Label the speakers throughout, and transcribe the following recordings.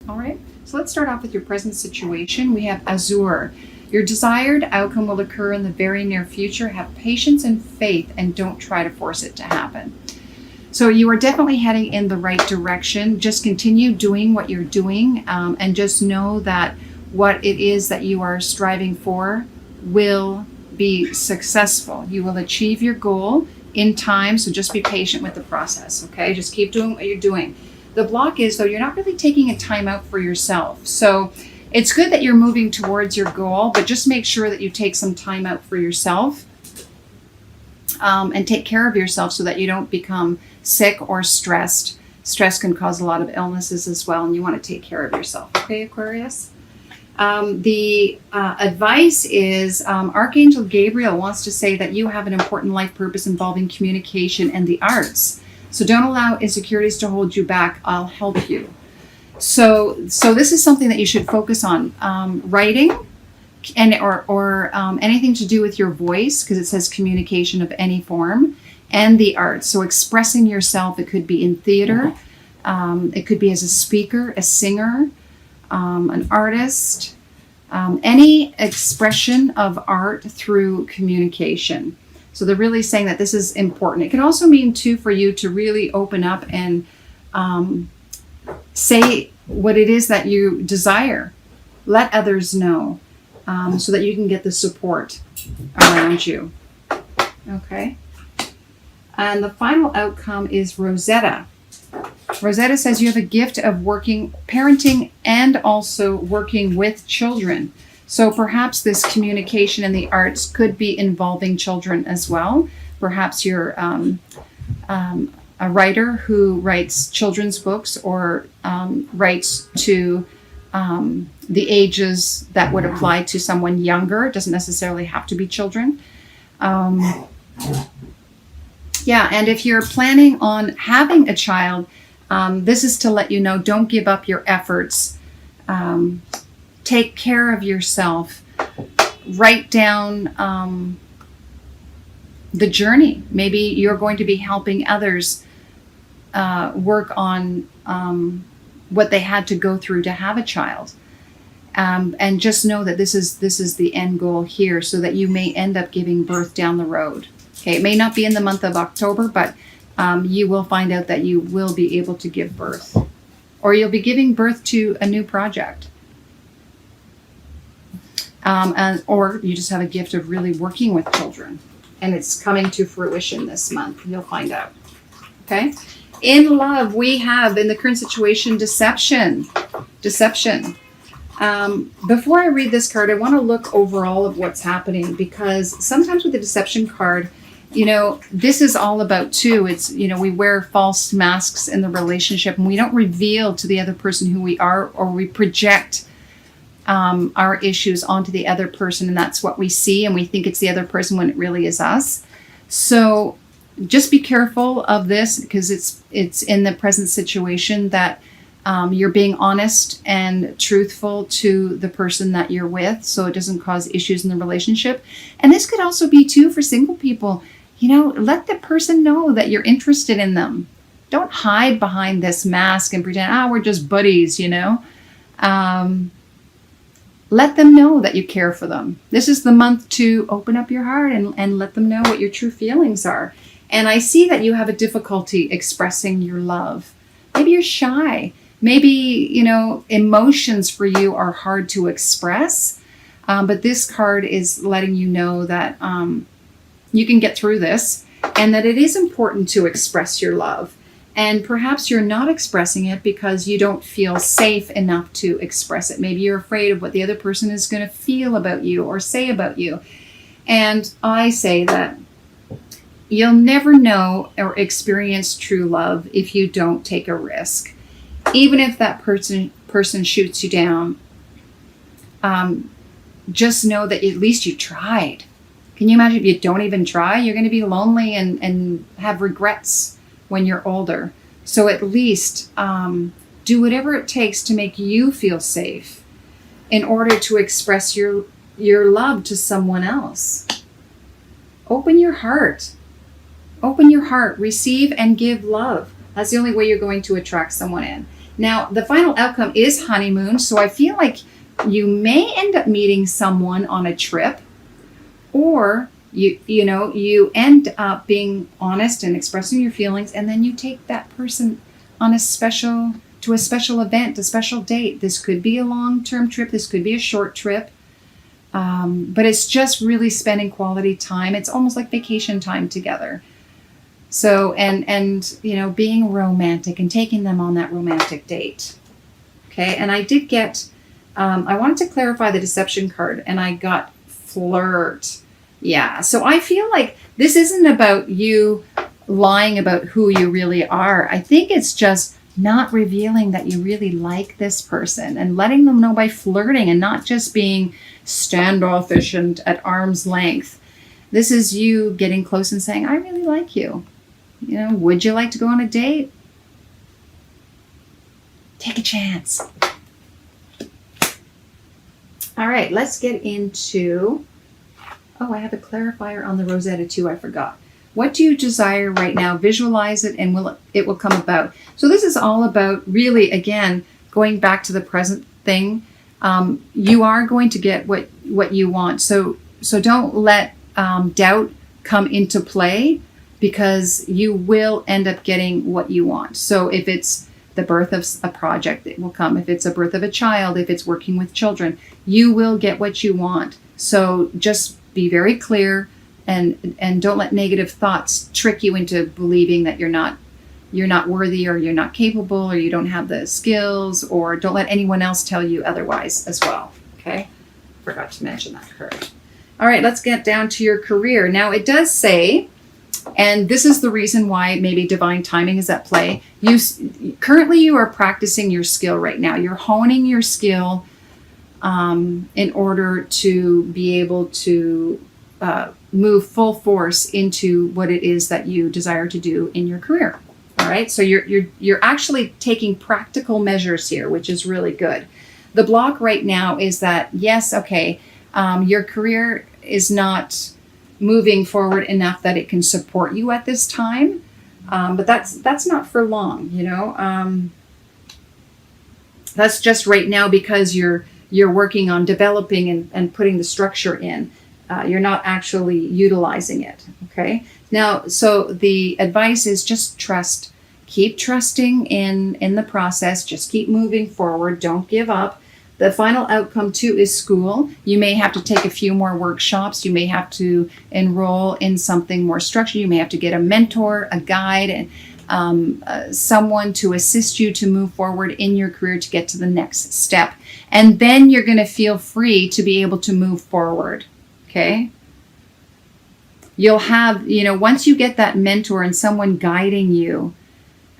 Speaker 1: All right, so let's start off with your present situation. We have Azure. Your desired outcome will occur in the very near future. Have patience and faith and don't try to force it to happen. So you are definitely heading in the right direction. Just continue doing what you're doing, and just know that what it is that you are striving for will be successful. You will achieve your goal in time, so just be patient with the process, okay? Just keep doing what you're doing. The block is, though, you're not really taking a time out for yourself. So it's good that you're moving towards your goal, but just make sure that you take some time out for yourself, and take care of yourself so that you don't become sick or stressed. Stress can cause a lot of illnesses as well, and you want to take care of yourself. Okay, Aquarius? The advice is Archangel Gabriel wants to say that you have an important life purpose involving communication and the arts. So don't allow insecurities to hold you back. I'll help you. So this is something that you should focus on. Writing and or anything to do with your voice, because it says communication of any form, and the arts. So expressing yourself, it could be in theater, it could be as a speaker, a singer, an artist, any expression of art through communication. So they're really saying that this is important. It can also mean too for you to really open up and say what it is that you desire. Let others know, so that you can get the support around you. Okay. And the final outcome is Rosetta. Rosetta says you have a gift of parenting and also working with children. So perhaps this communication in the arts could be involving children as well. Perhaps you're a writer who writes children's books, or writes to the ages that would apply to someone younger. It doesn't necessarily have to be children. Yeah, and if you're planning on having a child, this is to let you know, don't give up your efforts. Take care of yourself. Write down the journey. Maybe you're going to be helping others work on what they had to go through to have a child. And just know that this is the end goal here, so that you may end up giving birth down the road. Okay, it may not be in the month of October, but you will find out that you will be able to give birth, or you'll be giving birth to a new project. Or you just have a gift of really working with children, and it's coming to fruition this month. You'll find out. Okay. In love, we have, in the current situation, deception. Before I read this card, I want to look overall of what's happening, because sometimes with the deception card, this is all about too. It's, we wear false masks in the relationship, and we don't reveal to the other person who we are, or we project our issues onto the other person, and that's what we see, and we think it's the other person when it really is us. So just be careful of this, because it's in the present situation that you're being honest and truthful to the person that you're with, so it doesn't cause issues in the relationship. And this could also be too for single people. Let the person know that you're interested in them. Don't hide behind this mask and pretend, we're just buddies, Let them know that you care for them. This is the month to open up your heart and let them know what your true feelings are. And I see that you have a difficulty expressing your love. Maybe you're shy. Maybe, emotions for you are hard to express. But this card is letting you know that you can get through this, and that it is important to express your love. And perhaps you're not expressing it because you don't feel safe enough to express it. Maybe you're afraid of what the other person is going to feel about you or say about you. And I say that you'll never know or experience true love if you don't take a risk. Even if that person shoots you down, just know that at least you tried. Can you imagine if you don't even try? You're going to be lonely and have regrets when you're older. So at least do whatever it takes to make you feel safe in order to express your love to someone else. Open your heart. Open your heart. Receive and give love. That's the only way you're going to attract someone in. Now, the final outcome is honeymoon. So I feel like you may end up meeting someone on a trip, or you end up being honest and expressing your feelings, and then you take that person on a special event, a special date. This could be a long-term trip. This could be a short trip. But it's just really spending quality time. It's almost like vacation time together. So, and being romantic and taking them on that romantic date. Okay. And I did get, I wanted to clarify the deception card, and I got flirt. Yeah. So I feel like this isn't about you lying about who you really are. I think it's just not revealing that you really like this person and letting them know by flirting and not just being standoffish and at arm's length. This is you getting close and saying, I really like you. Would you like to go on a date? Take a chance. All right, let's get into, I have a clarifier on the Rosetta too, I forgot. What do you desire right now? Visualize it and it will come about. So this is all about really, again, going back to the present thing. You are going to get what you want. So don't let doubt come into play, because you will end up getting what you want. So if it's the birth of a project, it will come. If it's a birth of a child, if it's working with children, you will get what you want. So just be very clear, and don't let negative thoughts trick you into believing that you're not worthy, or you're not capable, or you don't have the skills, or don't let anyone else tell you otherwise as well. Okay? Forgot to mention that card. All right, let's get down to your career. Now it does say, and this is the reason why maybe divine timing is at play. Currently you are practicing your skill right now. You're honing your skill in order to be able to move full force into what it is that you desire to do in your career. All right. So you're actually taking practical measures here, which is really good. The block right now is that, yes, okay, your career is not moving forward enough that it can support you at this time. But that's not for long, that's just right now because you're working on developing and putting the structure in. You're not actually utilizing it. Okay. Now, so the advice is just trust. Keep trusting in the process. Just keep moving forward. Don't give up. The final outcome too is school. You may have to take a few more workshops. You may have to enroll in something more structured. You may have to get a mentor, a guide, and someone to assist you to move forward in your career to get to the next step. And then you're going to feel free to be able to move forward. Okay? You'll have, once you get that mentor and someone guiding you,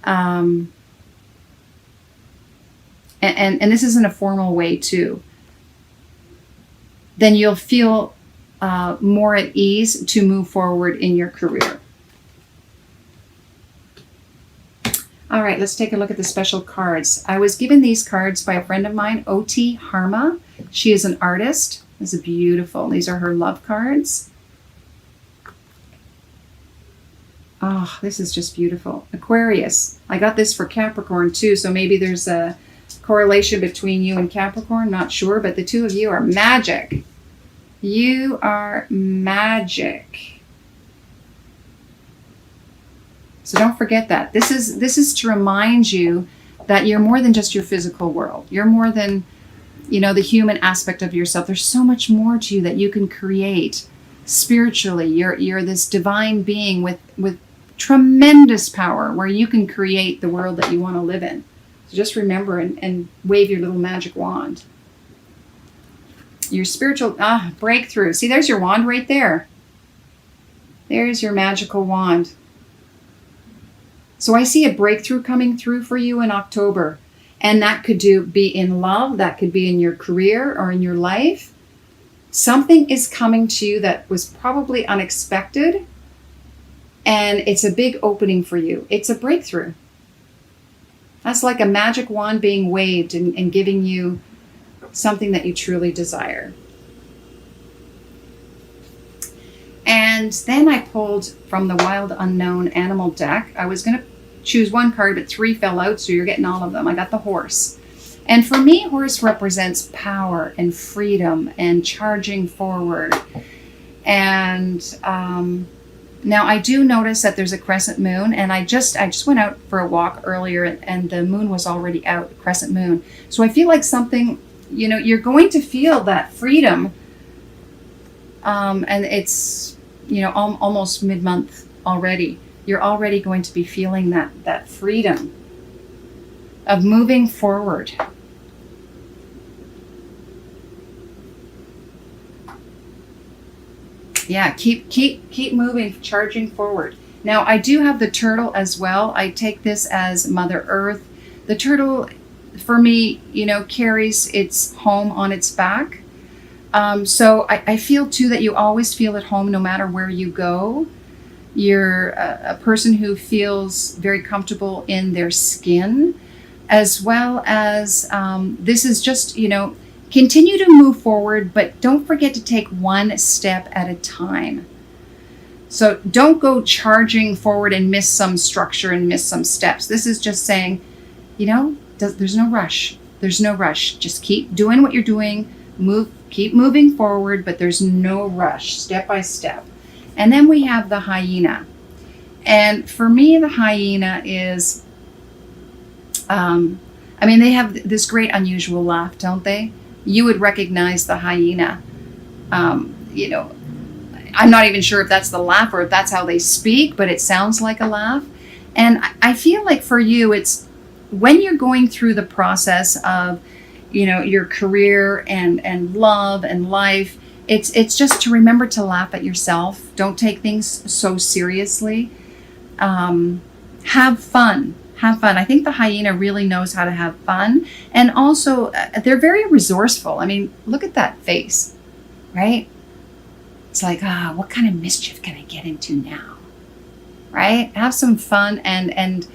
Speaker 1: and this is in a formal way too, then you'll feel more at ease to move forward in your career. All right, let's take a look at the special cards. I was given these cards by a friend of mine, O.T. Harma. She is an artist. This is beautiful. These are her love cards. Oh, this is just beautiful. Aquarius. I got this for Capricorn too, so maybe there's a correlation between you and Capricorn. Not sure, but the two of you are magic. You are magic. So don't forget that. This is to remind you that you're more than just your physical world. You're more than, the human aspect of yourself. There's so much more to you that you can create spiritually. You're this divine being with tremendous power where you can create the world that you want to live in. So just remember and wave your little magic wand. Your spiritual breakthrough. See, there's your wand right there. There's your magical wand. So I see a breakthrough coming through for you in October. And that could be in love. That could be in your career or in your life. Something is coming to you that was probably unexpected. And it's a big opening for you. It's a breakthrough. That's like a magic wand being waved and giving you something that you truly desire. And then I pulled from the Wild Unknown Animal deck. I was going to choose one card, but 3 fell out, so you're getting all of them. I got the horse. And for me, horse represents power and freedom and charging forward. And now I do notice that there's a crescent moon, and I just went out for a walk earlier, and the moon was already out, crescent moon. So I feel like something, you know, you're going to feel that freedom. And it's, you know, almost mid-month already. You're already going to be feeling that freedom of moving forward. Yeah, keep moving, charging forward. Now, I do have the turtle as well. I take this as Mother Earth. The turtle, for me, you know, carries its home on its back. So I feel too that you always feel at home no matter where you go. You're a person who feels very comfortable in their skin, as well as this is just, you know, continue to move forward, but don't forget to take one step at a time. So don't go charging forward and miss some structure and miss some steps. This is just saying, you know, there's no rush. There's no rush. Just keep doing what you're doing. Keep moving forward, but there's no rush, step by step. And then we have the hyena. And for me, the hyena is, I mean, they have this great unusual laugh, don't they? You would recognize the hyena. You know, I'm not even sure if that's the laugh or if that's how they speak, but it sounds like a laugh. And I feel like for you, it's when you're going through the process of, you know, your career and love and life, it's just to remember to laugh at yourself. Don't take things so seriously. Have fun. Have fun. I think the hyena really knows how to have fun. And also, they're very resourceful. I mean, look at that face, right? It's like, what kind of mischief can I get into now? Right? Have some fun. And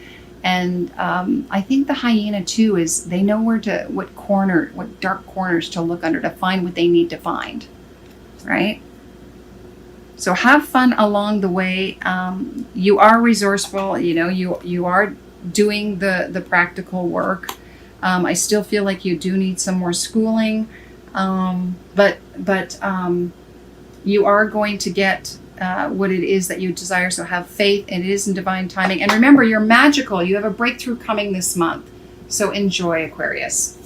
Speaker 1: I think the hyena too is they know what dark corners to look under to find what they need to find. Right? So have fun along the way. You are resourceful. You know, you are doing the practical work. I still feel like you do need some more schooling, but you are going to get what it is that you desire. So have faith, and it is in divine timing. And remember, you're magical. You have a breakthrough coming this month. So enjoy, Aquarius.